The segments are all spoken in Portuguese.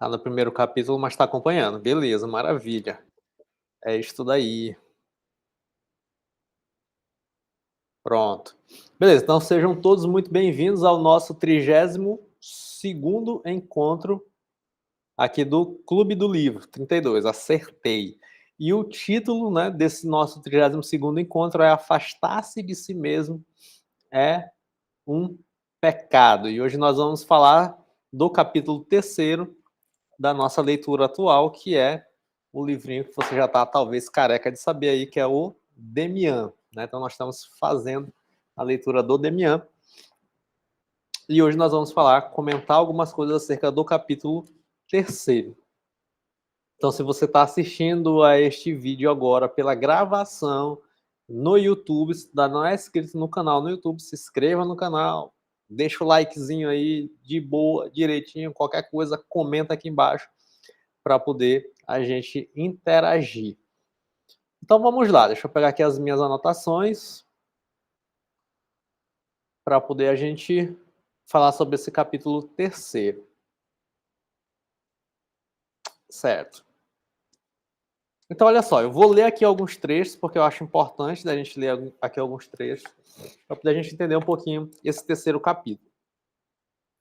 Tá no primeiro capítulo, mas tá acompanhando. Beleza, maravilha. É isso daí. Pronto. Beleza, então sejam todos muito bem-vindos ao nosso 32º encontro aqui do Clube do Livro, 32, acertei. E o título, né, desse nosso 32º encontro é Afastar-se de si mesmo é um pecado. E hoje nós vamos falar do capítulo 3º da nossa leitura atual, que é o livrinho que você já está talvez careca de saber aí, que é o Demian, né? Então nós estamos fazendo a leitura do Demian. E hoje nós vamos comentar algumas coisas acerca do capítulo 3º. Então, se você está assistindo a este vídeo agora pela gravação no YouTube, se não é inscrito no canal no YouTube, se inscreva no canal, deixa o likezinho aí de boa, direitinho, qualquer coisa, comenta aqui embaixo para poder a gente interagir. Então vamos lá, deixa eu pegar aqui as minhas anotações para poder a gente falar sobre esse capítulo 3º. Certo. Então, olha só, eu vou ler aqui alguns trechos, porque eu acho importante da gente ler aqui alguns trechos, para poder a gente entender um pouquinho esse 3º capítulo.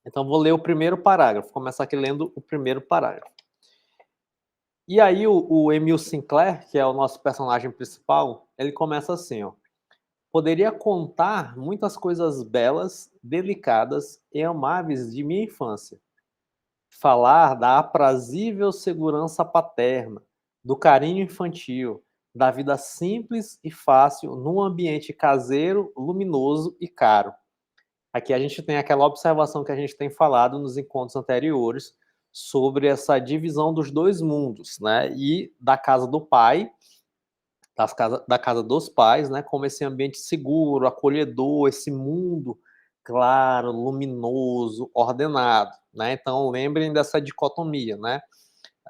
Então, vou ler o primeiro parágrafo, começar aqui lendo o primeiro parágrafo. E aí, o Emil Sinclair, que é o nosso personagem principal, ele começa assim, ó. Poderia contar muitas coisas belas, delicadas e amáveis de minha infância. Falar da aprazível segurança paterna, do carinho infantil, da vida simples e fácil num ambiente caseiro, luminoso e caro. Aqui a gente tem aquela observação que a gente tem falado nos encontros anteriores sobre essa divisão dos dois mundos, né? E da casa do pai, da casa dos pais, né? Como esse ambiente seguro, acolhedor, esse mundo claro, luminoso, ordenado, né? Então lembrem dessa dicotomia, né?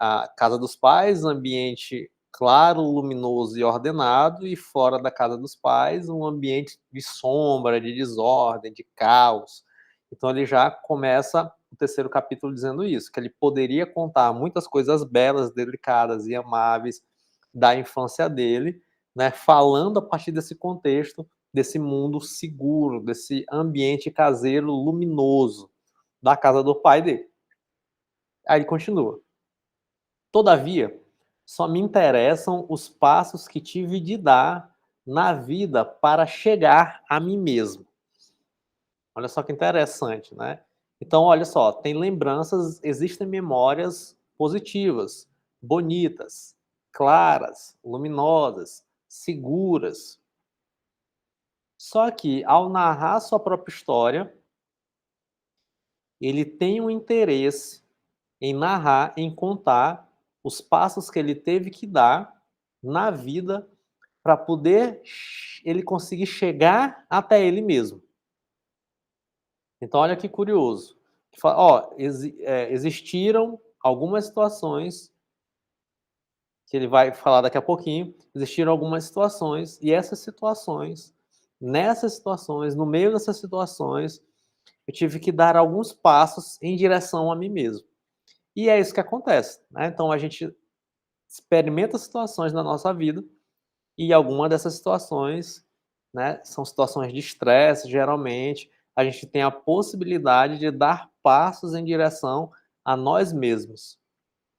A casa dos pais, ambiente claro, luminoso e ordenado, e fora da casa dos pais, um ambiente de sombra, de desordem, de caos. Então ele já começa o 3º capítulo dizendo isso, que ele poderia contar muitas coisas belas, delicadas e amáveis da infância dele, né, falando a partir desse contexto, desse mundo seguro, desse ambiente caseiro luminoso da casa do pai dele. Aí ele continua. Todavia, só me interessam os passos que tive de dar na vida para chegar a mim mesmo. Olha só que interessante, né? Então, olha só, tem lembranças, existem memórias positivas, bonitas, claras, luminosas, seguras. Só que, ao narrar sua própria história, ele tem um interesse em narrar, em contar os passos que ele teve que dar na vida para poder ele conseguir chegar até ele mesmo. Então, olha que curioso. Ó, existiram algumas situações, que ele vai falar daqui a pouquinho, existiram algumas situações, e nessas situações, no meio dessas situações, eu tive que dar alguns passos em direção a mim mesmo. E é isso que acontece, né? Então a gente experimenta situações na nossa vida e alguma dessas situações, né, são situações de estresse, geralmente, a gente tem a possibilidade de dar passos em direção a nós mesmos,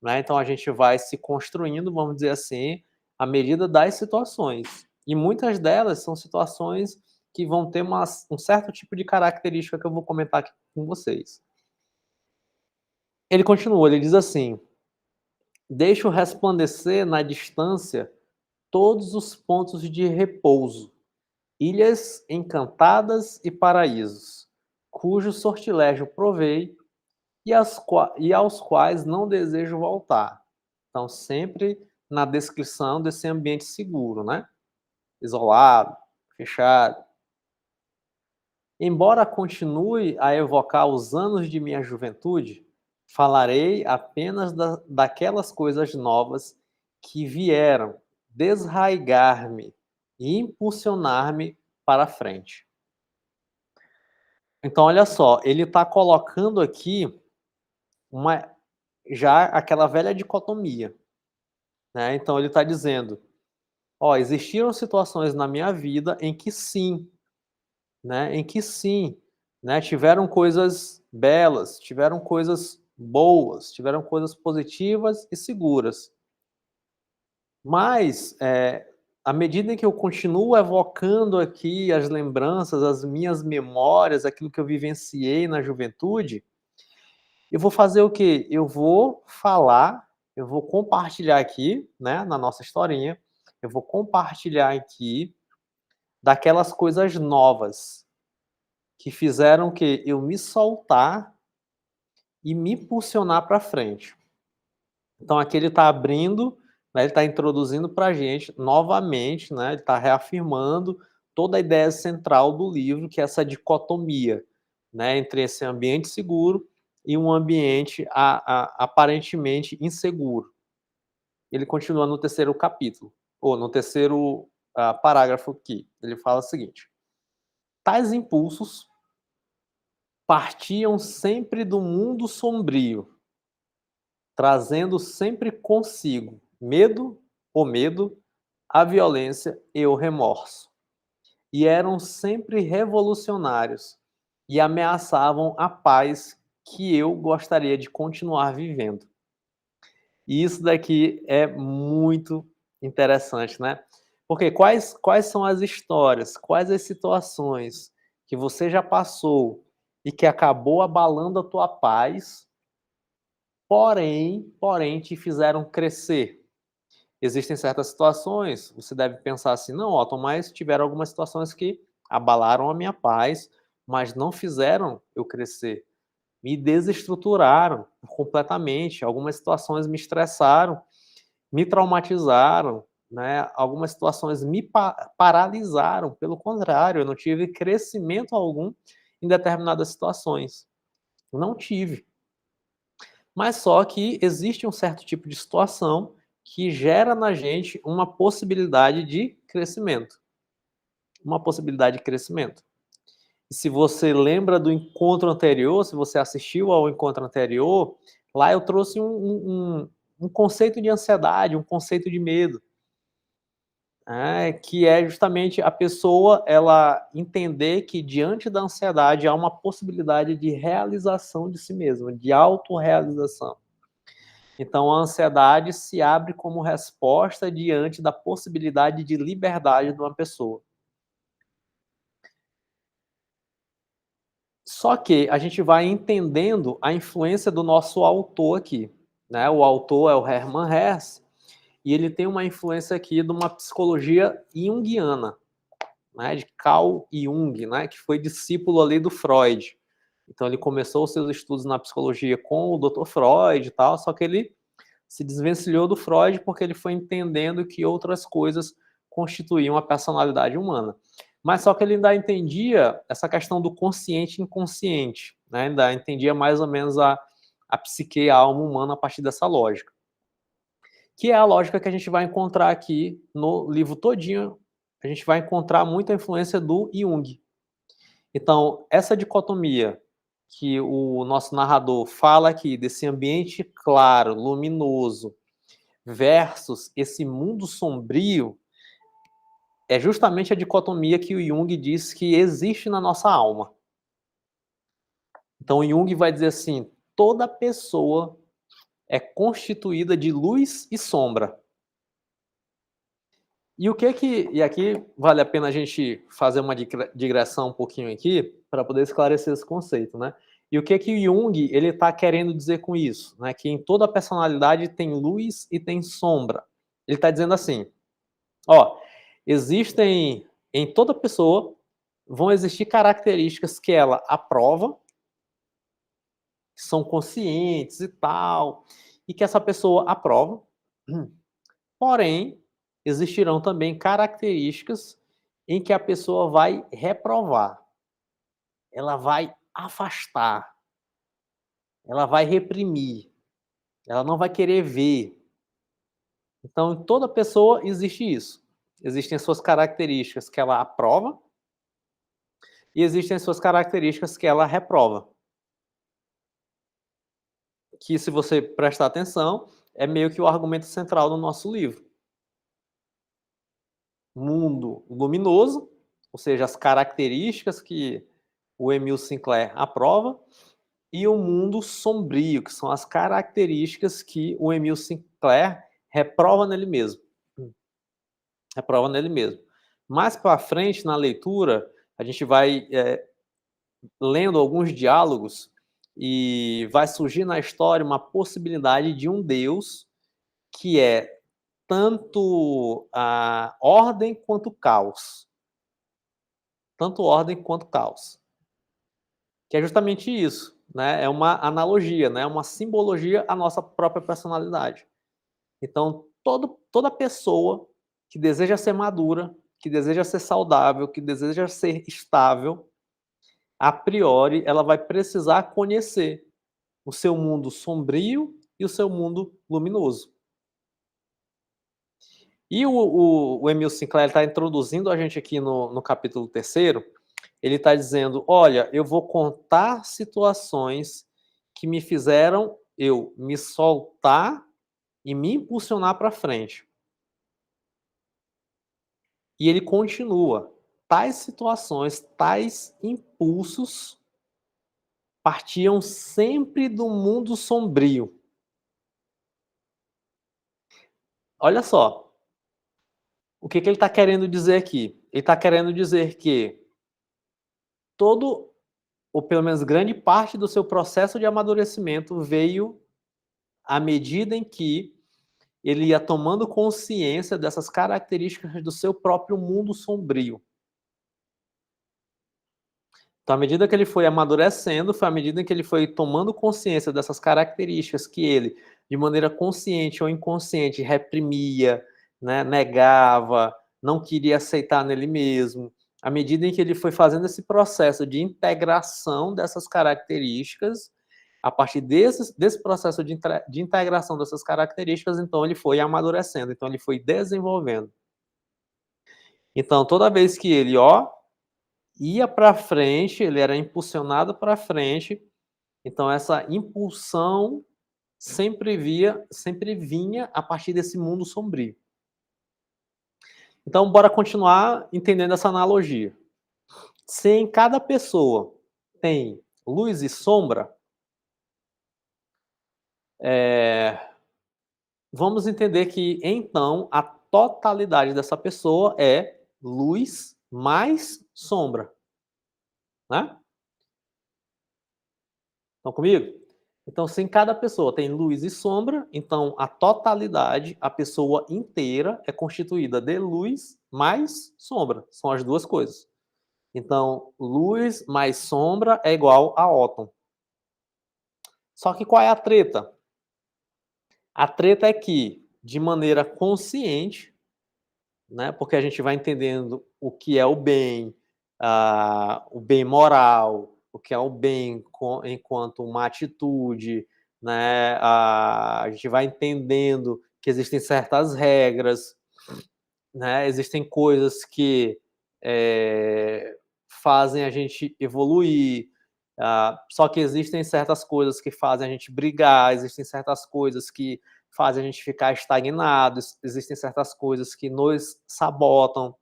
né? Então a gente vai se construindo, vamos dizer assim, à medida das situações. E muitas delas são situações que vão ter um certo tipo de característica que eu vou comentar aqui com vocês. Ele continua, ele diz assim: deixo resplandecer na distância todos os pontos de repouso, ilhas encantadas e paraísos, cujo sortilégio provei e aos quais não desejo voltar. Então, sempre na descrição desse ambiente seguro, né? Isolado, fechado. Embora continue a evocar os anos de minha juventude, falarei apenas daquelas coisas novas que vieram desraigar-me e impulsionar-me para a frente. Então, olha só, ele está colocando aqui já aquela velha dicotomia, né? Então ele está dizendo, ó, existiram situações na minha vida em que sim, né? Em que sim, né? Tiveram coisas belas, tiveram coisas boas, tiveram coisas positivas e seguras. Mas, à medida em que eu continuo evocando aqui as lembranças, as minhas memórias, aquilo que eu vivenciei na juventude, eu vou fazer o quê? Eu vou falar, eu vou compartilhar aqui, né, na nossa historinha, eu vou compartilhar aqui daquelas coisas novas que fizeram que eu me soltar e me impulsionar para frente. Então aqui ele está abrindo, né, ele está introduzindo para a gente novamente, né, ele está reafirmando toda a ideia central do livro, que é essa dicotomia, né, entre esse ambiente seguro e um ambiente aparentemente inseguro. Ele continua no terceiro capítulo, ou no terceiro parágrafo aqui. Ele fala o seguinte: tais impulsos partiam sempre do mundo sombrio, trazendo sempre consigo o medo, a violência e o remorso. E eram sempre revolucionários e ameaçavam a paz que eu gostaria de continuar vivendo. E isso daqui é muito interessante, né? Porque quais são as histórias, quais as situações que você já passou e que acabou abalando a tua paz, porém te fizeram crescer. Existem certas situações, você deve pensar assim, não, Otton, mas tiveram algumas situações que abalaram a minha paz, mas não fizeram eu crescer. Me desestruturaram completamente. Algumas situações me estressaram, me traumatizaram, né? Algumas situações me paralisaram. Pelo contrário, eu não tive crescimento algum em determinadas situações. Não tive. Mas só que existe um certo tipo de situação que gera na gente uma possibilidade de crescimento. Uma possibilidade de crescimento. E se você lembra do encontro anterior, se você assistiu ao encontro anterior, lá eu trouxe um conceito de ansiedade, um conceito de medo, né, que é justamente a pessoa ela entender que diante da ansiedade há uma possibilidade de realização de si mesma, de autorrealização. Então, a ansiedade se abre como resposta diante da possibilidade de liberdade de uma pessoa. Só que a gente vai entendendo a influência do nosso autor aqui, né? O autor é o Hermann Hesse, e ele tem uma influência aqui de uma psicologia junguiana, né? De Carl Jung, né? Que foi discípulo ali do Freud. Então ele começou os seus estudos na psicologia com o Dr. Freud e tal, só que ele se desvencilhou do Freud porque ele foi entendendo que outras coisas constituíam a personalidade humana. Mas só que ele ainda entendia essa questão do consciente e inconsciente, né? Ainda entendia mais ou menos a psique e a alma humana a partir dessa lógica. Que é a lógica que a gente vai encontrar aqui no livro todinho. A gente vai encontrar muita influência do Jung. Então, essa dicotomia que o nosso narrador fala aqui, desse ambiente claro, luminoso, versus esse mundo sombrio, é justamente a dicotomia que o Jung diz que existe na nossa alma. Então, o Jung vai dizer assim, toda pessoa é constituída de luz e sombra. E o que que... E aqui vale a pena a gente fazer uma digressão um pouquinho aqui, para poder esclarecer esse conceito, né? E o que que o Jung ele está querendo dizer com isso? Né? Que em toda personalidade tem luz e tem sombra. Ele está dizendo assim, ó, existem, em toda pessoa, vão existir características que ela aprova, que são conscientes e tal, e que essa pessoa aprova, porém, existirão também características em que a pessoa vai reprovar, ela vai afastar, ela vai reprimir, ela não vai querer ver. Então, em toda pessoa existe isso. Existem as suas características que ela aprova e existem as suas características que ela reprova. que, se você prestar atenção, é meio que o argumento central do nosso livro. Mundo luminoso, ou seja, as características que o Emil Sinclair aprova, e o mundo sombrio, que são as características que o Emil Sinclair reprova nele mesmo. Reprova nele mesmo. Mais para frente, na leitura, a gente vai lendo alguns diálogos e vai surgir na história uma possibilidade de um Deus que é tanto a ordem quanto caos. Tanto ordem quanto caos. Que é justamente isso, né? É uma analogia, né? Uma simbologia à nossa própria personalidade. Então, toda pessoa que deseja ser madura, que deseja ser saudável, que deseja ser estável, a priori, ela vai precisar conhecer o seu mundo sombrio e o seu mundo luminoso. E o Emil Sinclair está introduzindo a gente aqui no capítulo 3º, ele está dizendo, olha, eu vou contar situações que me fizeram eu me soltar e me impulsionar para frente. E ele continua, tais situações, tais impulsos partiam sempre do mundo sombrio. Olha só, o que ele está querendo dizer aqui? Ele está querendo dizer que todo, ou pelo menos grande parte do seu processo de amadurecimento veio à medida em que ele ia tomando consciência dessas características do seu próprio mundo sombrio. Então, à medida que ele foi amadurecendo, foi à medida que ele foi tomando consciência dessas características que ele, de maneira consciente ou inconsciente, reprimia, né, negava, não queria aceitar nele mesmo. À medida em que ele foi fazendo esse processo de integração dessas características, a partir desse processo de integração dessas características, então ele foi amadurecendo, então ele foi desenvolvendo. Então, toda vez que ele, ia para frente, ele era impulsionado para frente, então essa impulsão sempre vinha a partir desse mundo sombrio. Então, bora continuar entendendo essa analogia. Se em cada pessoa tem luz e sombra, vamos entender que, então, a totalidade dessa pessoa é luz mais sombra. Né? Estão comigo? Então, se em cada pessoa tem luz e sombra, então a totalidade, a pessoa inteira, é constituída de luz mais sombra. São as duas coisas. Então, luz mais sombra é igual a Óton. Só que qual é a treta? A treta é que, de maneira consciente, né, porque a gente vai entendendo o que é o bem moral, o que é o bem enquanto uma atitude, né, a gente vai entendendo que existem certas regras, né, existem coisas que fazem a gente evoluir, só que existem certas coisas que fazem a gente brigar, existem certas coisas que fazem a gente ficar estagnado, existem certas coisas que nos sabotam,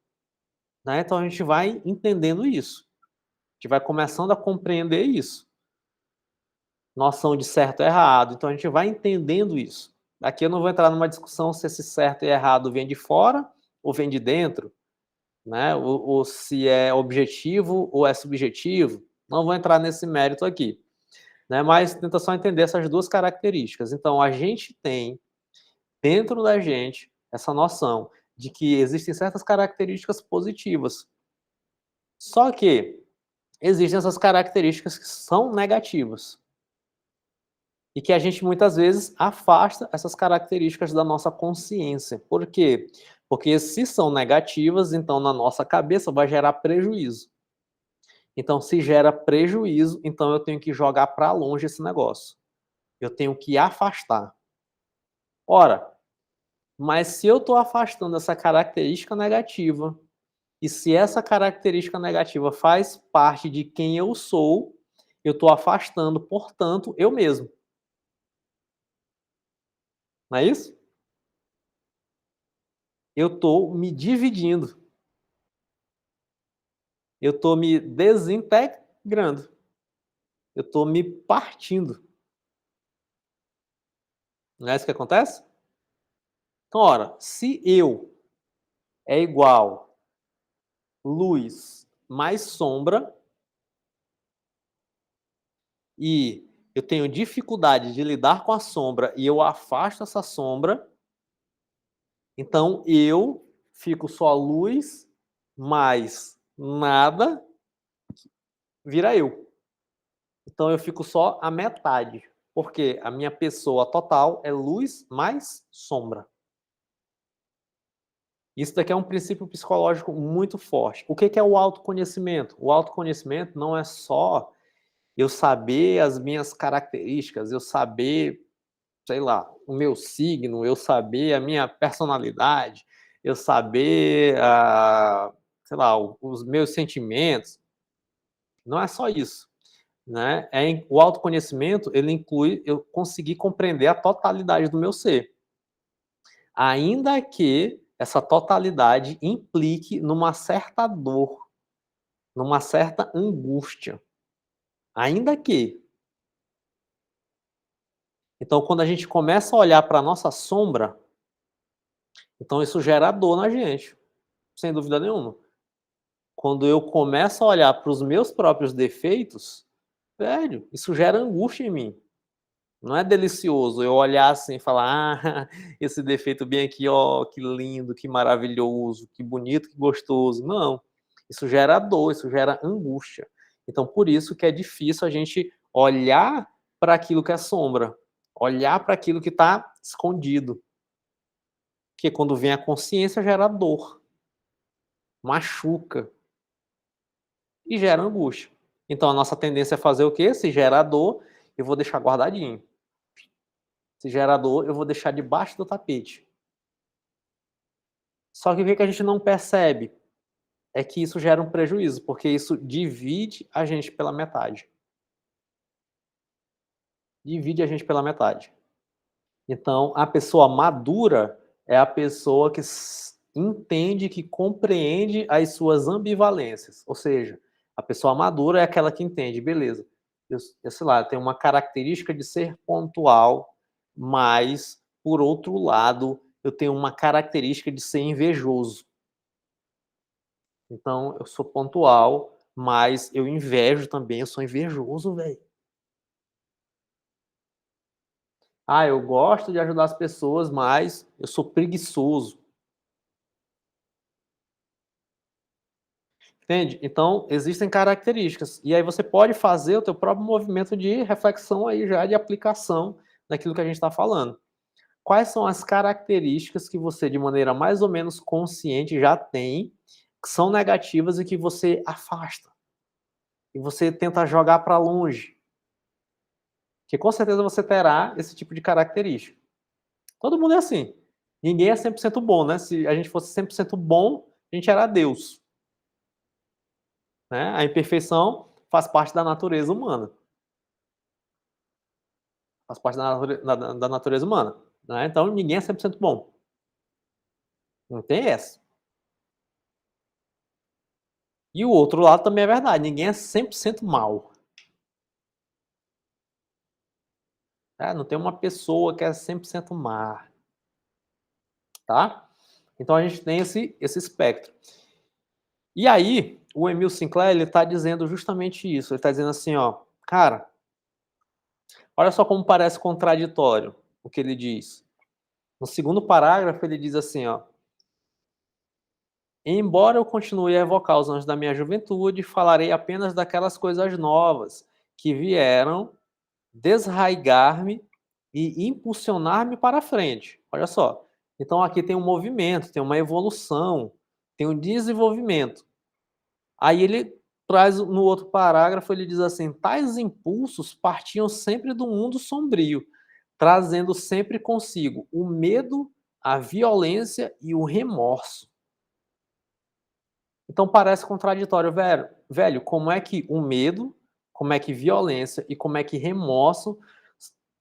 né? Então a gente vai entendendo isso, a gente vai começando a compreender isso, noção de certo e errado, então a gente vai entendendo isso. Aqui eu não vou entrar numa discussão se esse certo e errado vem de fora ou vem de dentro, né? Ou se é objetivo ou é subjetivo, não vou entrar nesse mérito aqui, né? Mas tenta só entender essas duas características. Então a gente tem dentro da gente essa noção de que existem certas características positivas. Só que existem essas características que são negativas. E que a gente muitas vezes afasta essas características da nossa consciência. Por quê? Porque se são negativas, então na nossa cabeça vai gerar prejuízo. Então, se gera prejuízo, então eu tenho que jogar para longe esse negócio. Eu tenho que afastar. Ora, mas se eu estou afastando essa característica negativa, e se essa característica negativa faz parte de quem eu sou, eu estou afastando, portanto, eu mesmo. Não é isso? Eu estou me dividindo. Eu estou me desintegrando. Eu estou me partindo. Não é isso que acontece? Então, ora, se eu é igual luz mais sombra e eu tenho dificuldade de lidar com a sombra e eu afasto essa sombra, então eu fico só luz mais nada, vira eu. Então eu fico só a metade, porque a minha pessoa total é luz mais sombra. Isso daqui é um princípio psicológico muito forte. O que é o autoconhecimento? O autoconhecimento não é só eu saber as minhas características, eu saber, sei lá, o meu signo, eu saber a minha personalidade, eu saber, sei lá, os meus sentimentos. Não é só isso, né? O autoconhecimento, ele inclui eu conseguir compreender a totalidade do meu ser. Ainda que essa totalidade implique numa certa dor, numa certa angústia. Ainda que. Então, quando a gente começa a olhar para a nossa sombra, então isso gera dor na gente, sem dúvida nenhuma. Quando eu começo a olhar para os meus próprios defeitos, velho, isso gera angústia em mim. Não é delicioso eu olhar assim e falar: "Ah, esse defeito bem aqui, ó, que lindo, que maravilhoso, que bonito, que gostoso". Não, isso gera dor, isso gera angústia. Então por isso que é difícil a gente olhar para aquilo que é sombra, olhar para aquilo que está escondido. Porque quando vem a consciência gera dor, machuca e gera angústia. Então a nossa tendência é fazer o quê? Se gera dor, eu vou deixar guardadinho. Se gera dor, eu vou deixar debaixo do tapete. Só que o que a gente não percebe é que isso gera um prejuízo, porque isso divide a gente pela metade. Divide a gente pela metade. Então, a pessoa madura é a pessoa que entende, que compreende as suas ambivalências. Ou seja, a pessoa madura é aquela que entende, beleza, eu sei lá, eu tenho uma característica de ser pontual, mas, por outro lado, eu tenho uma característica de ser invejoso. Então, eu sou pontual, mas eu invejo também, eu sou invejoso, velho. Ah, eu gosto de ajudar as pessoas, mas eu sou preguiçoso. Entende? Então, existem características. E aí você pode fazer o teu próprio movimento de reflexão aí já, de aplicação daquilo que a gente está falando. Quais são as características que você, de maneira mais ou menos consciente, já tem, que são negativas e que você afasta? E você tenta jogar para longe? Que com certeza você terá esse tipo de característica. Todo mundo é assim. Ninguém é 100% bom, né? Se a gente fosse 100% bom, a gente era Deus. Né? A imperfeição faz parte da natureza humana. Faz parte da natureza humana. Né? Então, ninguém é 100% bom. Não tem essa. E o outro lado também é verdade. Ninguém é 100% mal. Não tem uma pessoa que é 100% má. Tá? Então, a gente tem esse espectro. E aí, o Emil Sinclair, ele está dizendo justamente isso. Ele está dizendo assim, ó, cara, olha só como parece contraditório o que ele diz. No segundo parágrafo, ele diz assim, ó, embora eu continue a evocar os anjos da minha juventude, falarei apenas daquelas coisas novas que vieram desraigar-me e impulsionar-me para frente. Olha só. Então aqui tem um movimento, tem uma evolução, tem um desenvolvimento. Aí ele traz no outro parágrafo, ele diz assim: tais impulsos partiam sempre do mundo sombrio, trazendo sempre consigo o medo, a violência e o remorso. Então parece contraditório, velho, como é que o medo, como é que violência e como é que remorso,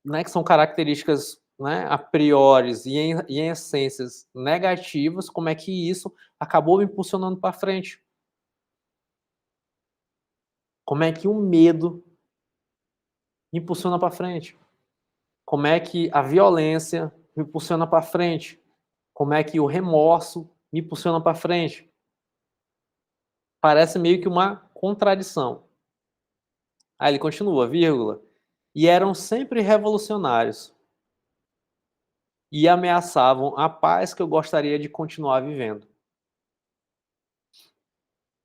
né, que são características né, a priori e em essências negativas, como é que isso acabou me impulsionando para frente? Como é que o medo me impulsiona para frente? Como é que a violência me impulsiona para frente? Como é que o remorso me impulsiona para frente? Parece meio que uma contradição. Aí ele continua, vírgula, e eram sempre revolucionários e ameaçavam a paz que eu gostaria de continuar vivendo.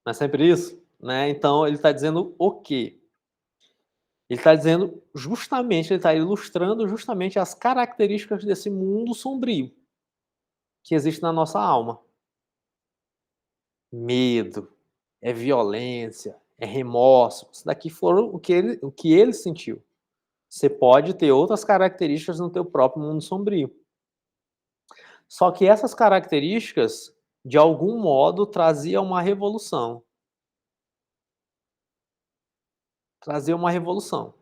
Não é sempre isso? Né? Então ele está dizendo o quê? Ele está dizendo justamente, ele está ilustrando justamente as características desse mundo sombrio que existe na nossa alma. Medo, é violência, é remorso. Isso daqui foram o que ele sentiu. Você pode ter outras características no teu próprio mundo sombrio. Só que essas características, de algum modo, traziam uma revolução. Trazia uma revolução.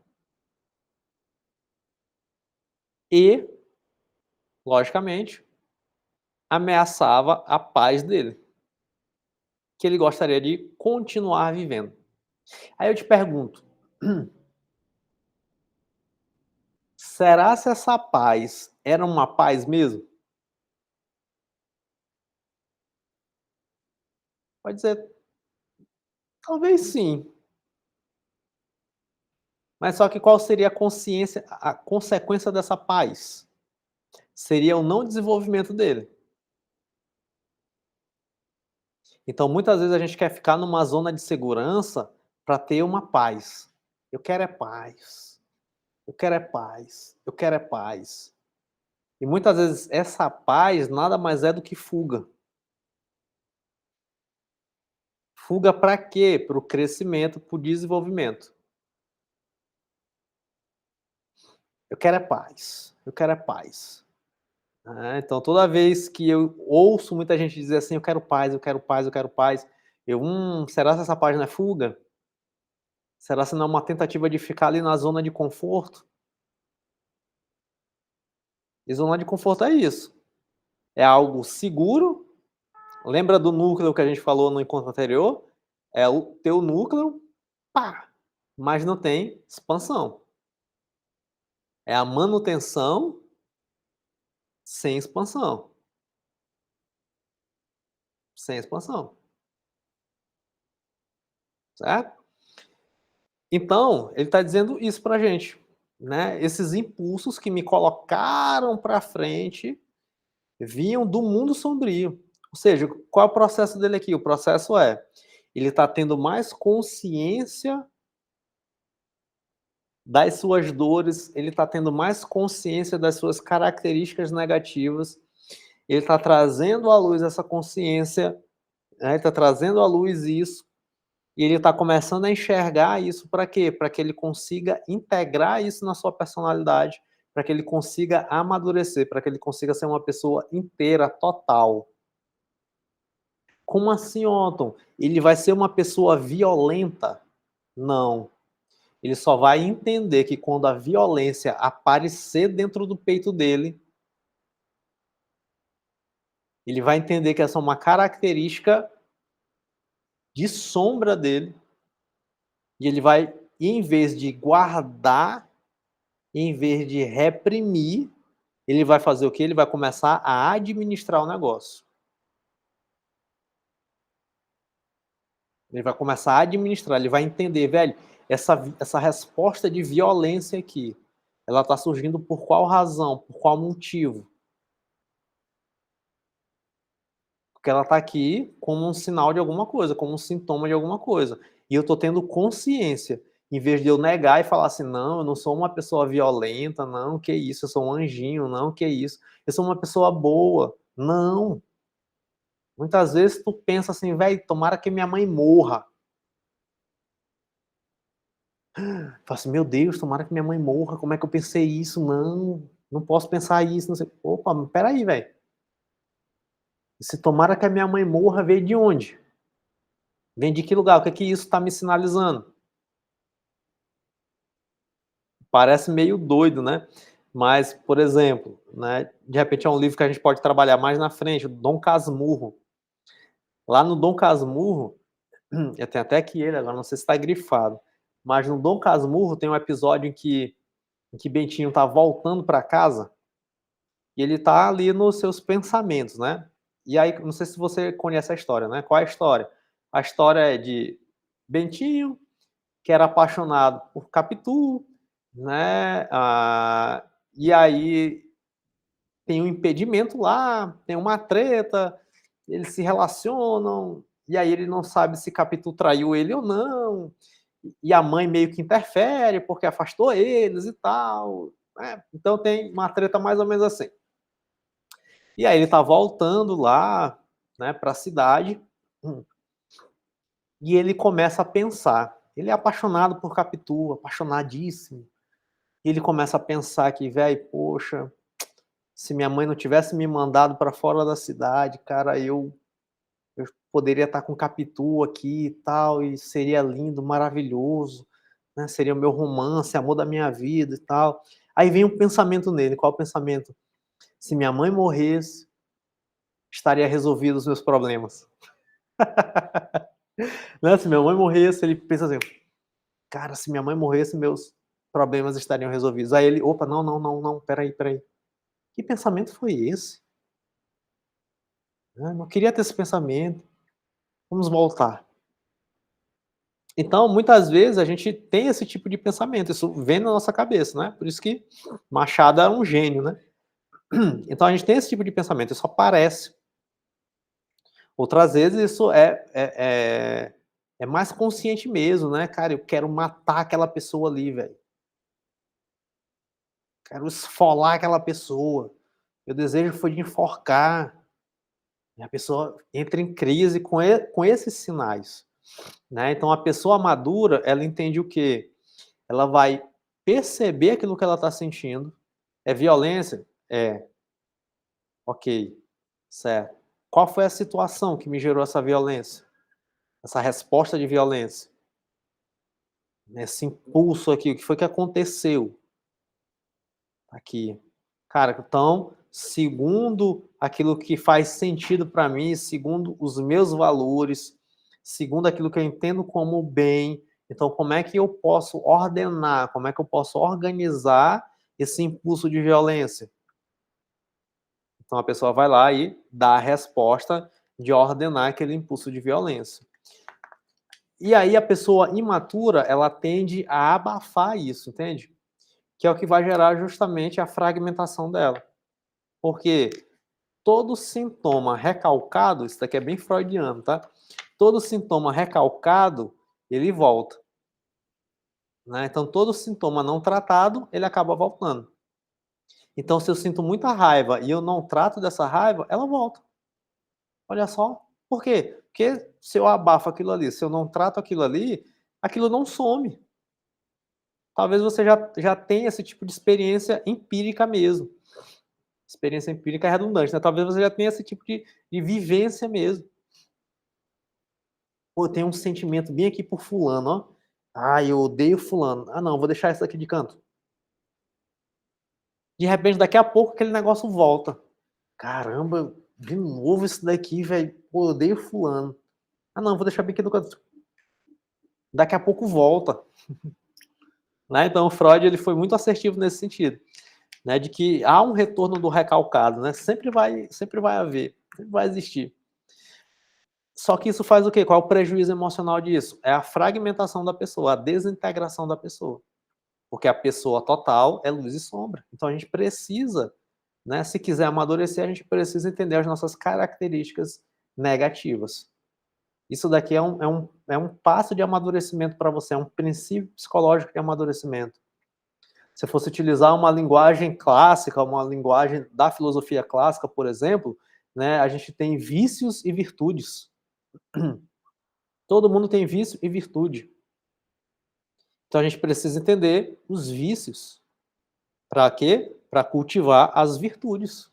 E, logicamente, ameaçava a paz dele, que ele gostaria de continuar vivendo. Aí eu te pergunto, será se essa paz era uma paz mesmo? Pode dizer, talvez sim. Mas só que qual seria a consequência dessa paz? Seria o não desenvolvimento dele. Então, muitas vezes a gente quer ficar numa zona de segurança para ter uma paz. Eu quero é paz. Eu quero é paz. Eu quero é paz. E muitas vezes essa paz nada mais é do que fuga. Fuga para quê? Para o crescimento, para o desenvolvimento. Eu quero é paz. Eu quero é paz. Então, toda vez que eu ouço muita gente dizer assim, eu quero paz, eu quero paz, eu quero paz, será que essa paz não é fuga? Será que não é uma tentativa de ficar ali na zona de conforto? E zona de conforto é isso. É algo seguro. Lembra do núcleo que a gente falou no encontro anterior? É o teu núcleo, pá, mas não tem expansão. É a manutenção sem expansão. Sem expansão. Certo? Então, ele está dizendo isso pra gente. Né? Esses impulsos que me colocaram para frente vinham do mundo sombrio. Ou seja, qual é o processo dele aqui? O processo é, ele está tendo mais consciência das suas dores, ele está tendo mais consciência das suas características negativas, ele está trazendo à luz essa consciência, né? Ele está trazendo à luz isso, e ele está começando a enxergar isso para quê? Para que ele consiga integrar isso na sua personalidade, para que ele consiga amadurecer, para que ele consiga ser uma pessoa inteira, total. Como assim, Otton? Ele vai ser uma pessoa violenta? Não. Ele só vai entender que quando a violência aparecer dentro do peito dele, ele vai entender que essa é uma característica de sombra dele, e ele vai, em vez de guardar, em vez de reprimir, ele vai fazer o quê? Ele vai começar a administrar o negócio. Ele vai começar a administrar, ele vai entender, velho, essa resposta de violência aqui, ela está surgindo por qual razão, por qual motivo? Porque ela está aqui como um sinal de alguma coisa, como um sintoma de alguma coisa. E eu estou tendo consciência, em vez de eu negar e falar assim, não, eu não sou uma pessoa violenta, não, que isso, eu sou um anjinho, não, que isso, eu sou uma pessoa boa. Não. Muitas vezes tu pensa assim, velho, tomara que minha mãe morra. Fala assim, meu Deus, tomara que minha mãe morra, como é que eu pensei isso? Não, não posso pensar isso, não sei. Opa, peraí, velho. Se tomara que a minha mãe morra, veio de onde? Vem de que lugar? O que é que isso está me sinalizando? Parece meio doido, né? Mas, por exemplo, né, de repente é um livro que a gente pode trabalhar mais na frente, o Dom Casmurro. Lá no Dom Casmurro, eu tenho até aqui ele, agora não sei se está grifado, mas no Dom Casmurro tem um episódio em que Bentinho tá voltando para casa e ele tá ali nos seus pensamentos, né? E aí, não sei se você conhece a história, né? Qual é a história? A história é de Bentinho, que era apaixonado por Capitu, né? E aí tem um impedimento lá, tem uma treta, eles se relacionam, e aí ele não sabe se Capitu traiu ele ou não, e a mãe meio que interfere porque afastou eles e tal, né? Então tem uma treta mais ou menos assim. E aí ele tá voltando lá, né, para a cidade, e ele começa a pensar. Ele é apaixonado por Capitu, apaixonadíssimo. E ele começa a pensar que, velho, poxa, se minha mãe não tivesse me mandado para fora da cidade, cara, eu poderia estar com Capitu aqui e tal, e seria lindo, maravilhoso, né? Seria o meu romance, amor da minha vida e tal. Aí vem um pensamento nele. Qual é o pensamento? Se minha mãe morresse, estaria resolvido os meus problemas. Né? Se minha mãe morresse, ele pensa assim, cara, se minha mãe morresse, meus problemas estariam resolvidos. Aí ele, opa, não, não, não, não, peraí. Que pensamento foi esse? Eu não queria ter esse pensamento. Vamos voltar. Então, muitas vezes, a gente tem esse tipo de pensamento, isso vem na nossa cabeça, né? Por isso que Machado era um gênio, né? Então, a gente tem esse tipo de pensamento, isso aparece. Outras vezes, isso é mais consciente mesmo, né? Cara, eu quero matar aquela pessoa ali, velho. Quero esfolar aquela pessoa. Meu desejo foi de enforcar. E a pessoa entra em crise com esses sinais. Né? Então, a pessoa madura, ela entende o quê? Ela vai perceber aquilo que ela está sentindo. É violência? É. Ok. Certo. Qual foi a situação que me gerou essa violência? Essa resposta de violência? Esse impulso aqui, o que foi que aconteceu? Aqui. Cara, então, segundo aquilo que faz sentido para mim, segundo os meus valores, segundo aquilo que eu entendo como bem, então como é que eu posso ordenar, como é que eu posso organizar esse impulso de violência? Então a pessoa vai lá e dá a resposta de ordenar aquele impulso de violência. E aí a pessoa imatura, ela tende a abafar isso, entende? Que é o que vai gerar justamente a fragmentação dela. Porque todo sintoma recalcado, isso daqui é bem freudiano, tá? Todo sintoma recalcado, ele volta. Né? Então, todo sintoma não tratado, ele acaba voltando. Então, se eu sinto muita raiva e eu não trato dessa raiva, ela volta. Olha só. Por quê? Porque se eu abafo aquilo ali, se eu não trato aquilo ali, aquilo não some. Talvez você já tenha esse tipo de experiência empírica mesmo. Experiência empírica é redundante, né? Talvez você já tenha esse tipo de vivência mesmo. Pô, eu tenho um sentimento bem aqui por fulano, ó. Ah, eu odeio fulano. Ah, não, vou deixar isso aqui de canto. De repente, daqui a pouco, aquele negócio volta. Caramba, de novo isso daqui, velho. Pô, eu odeio fulano. Ah, não, vou deixar bem aqui do canto. Daqui a pouco volta. Né? Então, o Freud ele foi muito assertivo nesse sentido. Né? De que há um retorno do recalcado. Né? Sempre vai haver. Sempre vai existir. Só que isso faz o quê? Qual é o prejuízo emocional disso? É a fragmentação da pessoa, a desintegração da pessoa. Porque a pessoa total é luz e sombra. Então a gente precisa, né, se quiser amadurecer, a gente precisa entender as nossas características negativas. Isso daqui é um passo de amadurecimento para você, é um princípio psicológico de amadurecimento. Se fosse utilizar uma linguagem clássica, uma linguagem da filosofia clássica, por exemplo, né, a gente tem vícios e virtudes. Todo mundo tem vício e virtude. Então a gente precisa entender os vícios. Para quê? Para cultivar as virtudes.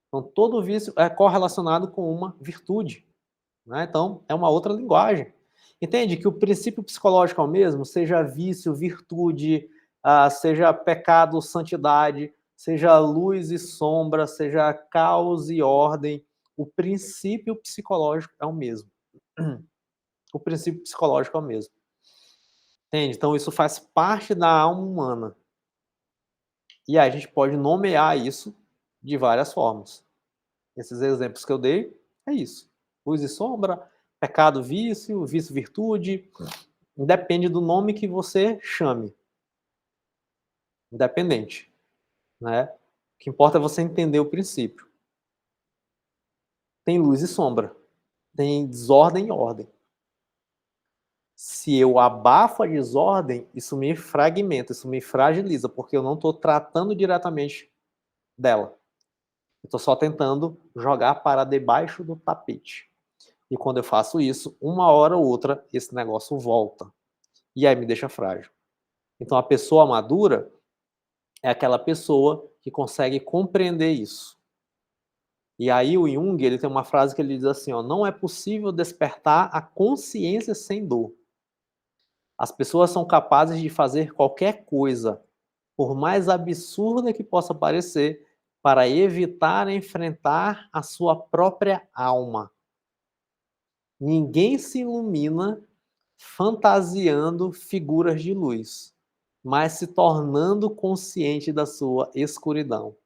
Então todo vício é correlacionado com uma virtude. Né? Então é uma outra linguagem. Entende que o princípio psicológico é o mesmo, seja vício, virtude, seja pecado, santidade, seja luz e sombra, seja caos e ordem, o princípio psicológico é o mesmo. O princípio psicológico é o mesmo. Entende? Então isso faz parte da alma humana. E aí a gente pode nomear isso de várias formas. Esses exemplos que eu dei é isso. Luz e sombra, pecado, vício, vício, virtude. Depende do nome que você chame. Independente. Né? O que importa é você entender o princípio. Tem luz e sombra. Tem desordem e ordem. Se eu abafo a desordem, isso me fragmenta, isso me fragiliza, porque eu não estou tratando diretamente dela. Eu estou só tentando jogar para debaixo do tapete. E quando eu faço isso, uma hora ou outra, esse negócio volta. E aí me deixa frágil. Então a pessoa madura é aquela pessoa que consegue compreender isso. E aí o Jung, ele tem uma frase que ele diz assim, ó, não é possível despertar a consciência sem dor. As pessoas são capazes de fazer qualquer coisa, por mais absurda que possa parecer, para evitar enfrentar a sua própria alma. Ninguém se ilumina fantasiando figuras de luz, mas se tornando consciente da sua escuridão.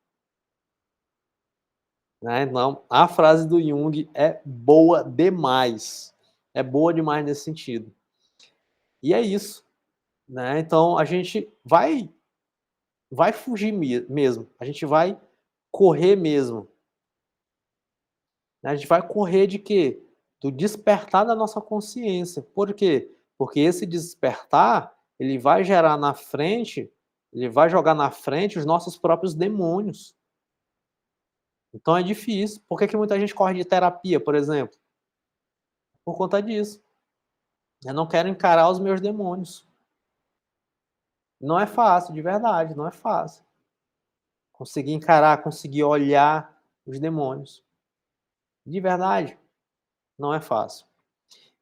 Né? Então, a frase do Jung é boa demais. É boa demais nesse sentido. E é isso. Né? Então, a gente vai fugir mesmo. A gente vai correr mesmo. A gente vai correr de quê? Do despertar da nossa consciência. Por quê? Porque esse despertar, ele vai gerar na frente, ele vai jogar na frente os nossos próprios demônios. Então é difícil. Por que muita gente corre de terapia, por exemplo? Por conta disso. Eu não quero encarar os meus demônios. Não é fácil, de verdade, não é fácil. Conseguir encarar, conseguir olhar os demônios. De verdade, não é fácil.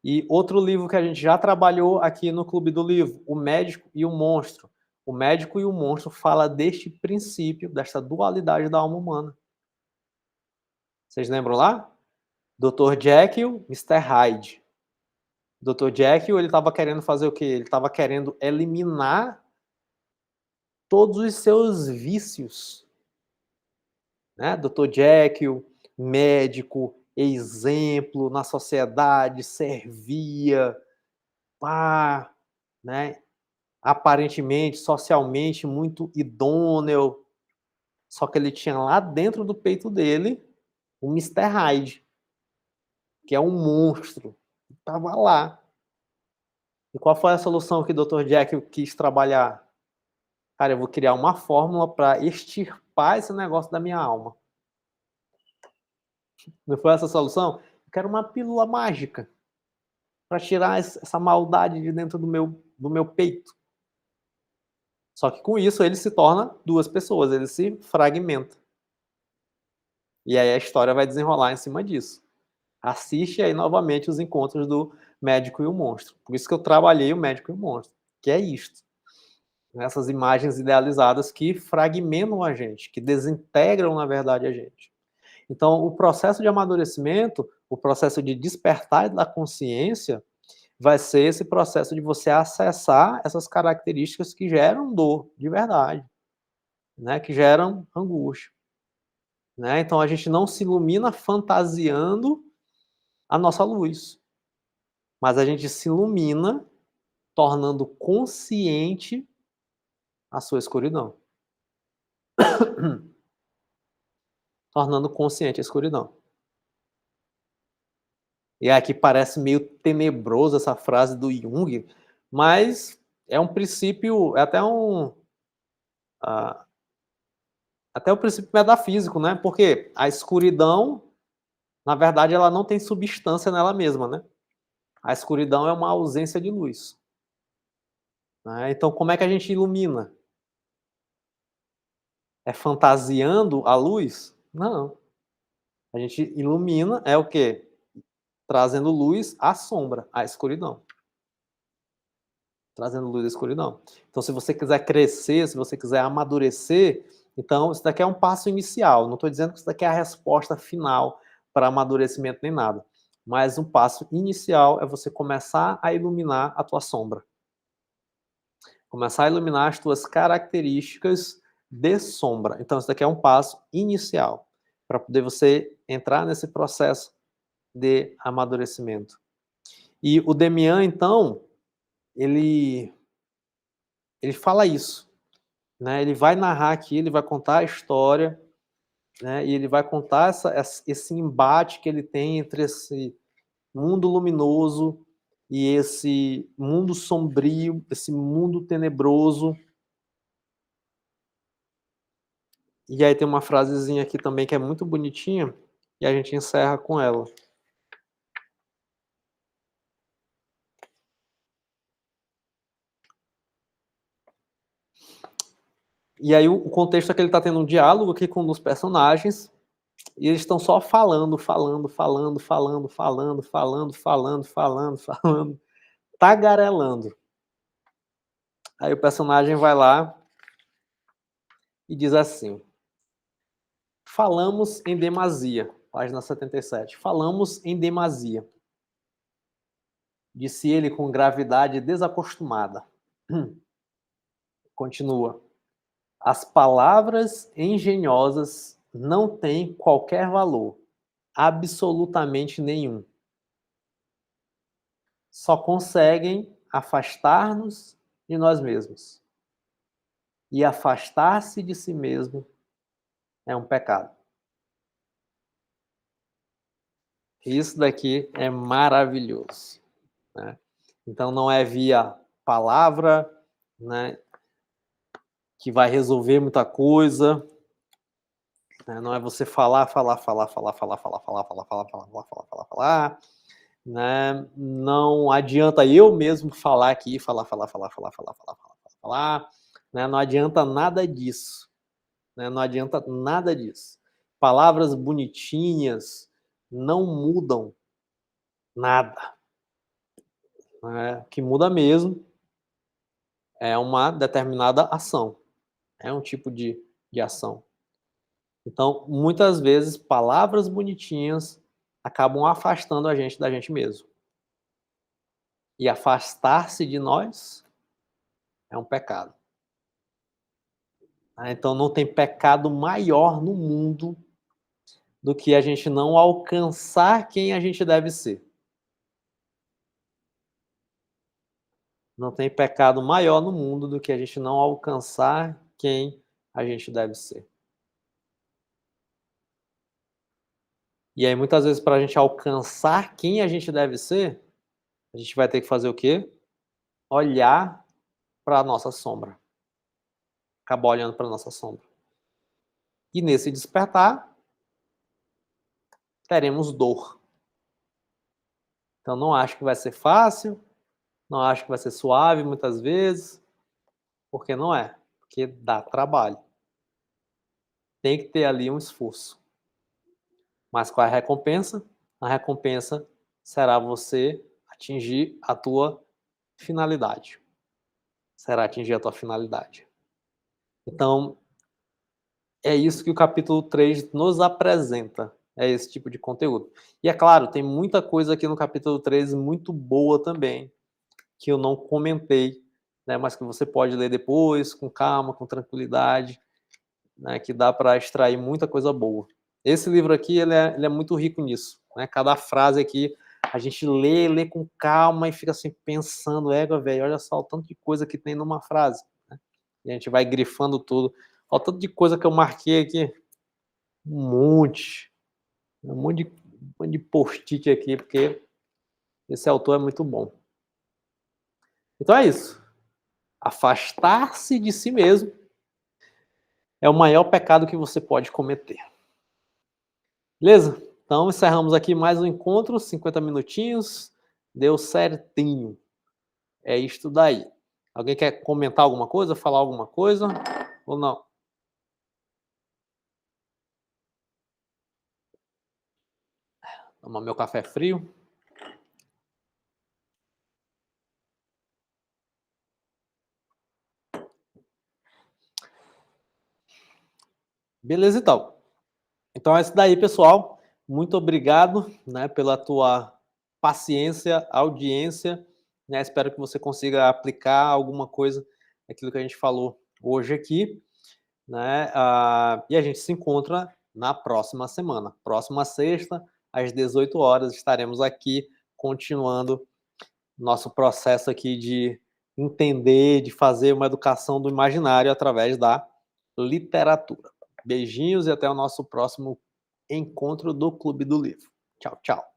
E outro livro que a gente já trabalhou aqui no Clube do Livro, O Médico e o Monstro. O Médico e o Monstro fala deste princípio, desta dualidade da alma humana. Vocês lembram lá? Dr. Jekyll, Mr. Hyde. Dr. Jekyll, ele estava querendo fazer o quê? Ele estava querendo eliminar todos os seus vícios. Né? Dr. Jekyll, médico, exemplo na sociedade, servia, pá, né? Aparentemente, socialmente, muito idôneo. Só que ele tinha lá dentro do peito dele o Mr. Hyde, que é um monstro. Estava lá. E qual foi a solução que o Dr. Jekyll quis trabalhar? Cara, eu vou criar uma fórmula para extirpar esse negócio da minha alma. Não foi essa a solução? Eu quero uma pílula mágica para tirar essa maldade de dentro do meu peito. Só que com isso ele se torna duas pessoas, ele se fragmenta. E aí a história vai desenrolar em cima disso. Assiste aí novamente os encontros do Médico e o Monstro. Por isso que eu trabalhei o Médico e o Monstro, que é isto. Essas imagens idealizadas que fragmentam a gente, que desintegram, na verdade, a gente. Então, o processo de amadurecimento, o processo de despertar da consciência, vai ser esse processo de você acessar essas características que geram dor, de verdade, né? Que geram angústia. Né? Então, a gente não se ilumina fantasiando a nossa luz, mas a gente se ilumina tornando consciente a sua escuridão. Tornando consciente a escuridão. E aqui parece meio tenebroso essa frase do Jung, mas é um princípio, é até um princípio metafísico, né? Porque a escuridão, na verdade, ela não tem substância nela mesma, né? A escuridão é uma ausência de luz. Né? Então, como é que a gente ilumina? É fantasiando a luz? Não. A gente ilumina, é o quê? Trazendo luz à sombra, à escuridão. trazendo luz da escuridão. Então, se você quiser crescer, se você quiser amadurecer, então isso daqui é um passo inicial. Não estou dizendo que isso daqui é a resposta final para amadurecimento nem nada. Mas um passo inicial é você começar a iluminar a tua sombra. Começar a iluminar as tuas características de sombra. Então, isso daqui é um passo inicial para poder você entrar nesse processo de amadurecimento. E o Demian, então, ele fala isso, né? Ele vai narrar aqui, ele vai contar a história, né? E ele vai contar esse embate que ele tem entre esse mundo luminoso e esse mundo sombrio, esse mundo tenebroso. E aí tem uma frasezinha aqui também que é muito bonitinha e a gente encerra com ela. E aí o contexto é que ele está tendo um diálogo aqui com um dos personagens e eles estão só falando, tagarelando. Aí o personagem vai lá e diz assim: falamos em demasia, página 77. Falamos em demasia, disse ele com gravidade desacostumada. Continua. As palavras engenhosas não têm qualquer valor, absolutamente nenhum. Só conseguem afastar-nos de nós mesmos. E afastar-se de si mesmo é um pecado. Isso daqui é maravilhoso, né? Então não é via palavra, né, que vai resolver muita coisa, né? Não é você falar, né? Não adianta eu mesmo falar aqui, falar, né? Não adianta nada disso, né? Não adianta nada disso. Palavras bonitinhas não mudam nada, né? O que muda mesmo é uma determinada ação, é um tipo de ação. Então, muitas vezes, palavras bonitinhas acabam afastando a gente da gente mesmo. E afastar-se de nós é um pecado. Então, não tem pecado maior no mundo do que a gente não alcançar quem a gente deve ser. Não tem pecado maior no mundo do que a gente não alcançar quem a gente deve ser. E aí, muitas vezes, para a gente alcançar quem a gente deve ser, a gente vai ter que fazer o quê? Olhar para a nossa sombra. Acabar olhando para a nossa sombra. E nesse despertar, teremos dor. Então, não acho que vai ser fácil, não acho que vai ser suave muitas vezes, porque não é. Porque dá trabalho. Tem que ter ali um esforço. Mas qual é a recompensa? A recompensa será você atingir a tua finalidade. Será atingir a tua finalidade. Então, é isso que o capítulo 3 nos apresenta. É esse tipo de conteúdo. E é claro, tem muita coisa aqui no capítulo 3 muito boa também, que eu não comentei, né, mas que você pode ler depois, com calma, com tranquilidade, né, que dá para extrair muita coisa boa. Esse livro aqui, ele é muito rico nisso, né? Cada frase aqui, a gente lê com calma e fica assim pensando, égua, velho, olha só o tanto de coisa que tem numa frase, né? E a gente vai grifando tudo. Olha o tanto de coisa que eu marquei aqui. Um monte. Um monte de post-it aqui, porque esse autor é muito bom. Então é isso. Afastar-se de si mesmo é o maior pecado que você pode cometer. Beleza? Então encerramos aqui mais um encontro, 50 minutinhos. Deu certinho. É isto daí. Alguém quer comentar alguma coisa, falar alguma coisa? Ou não? Tomar meu café frio. Beleza, então. Então é isso daí, pessoal. Muito obrigado, né, pela tua paciência, audiência, né? Espero que você consiga aplicar alguma coisa daquilo que a gente falou hoje aqui, né? E a gente se encontra na próxima semana. Próxima sexta, às 18 horas, estaremos aqui continuando nosso processo aqui de entender, de fazer uma educação do imaginário através da literatura. Beijinhos e até o nosso próximo encontro do Clube do Livro. Tchau, tchau.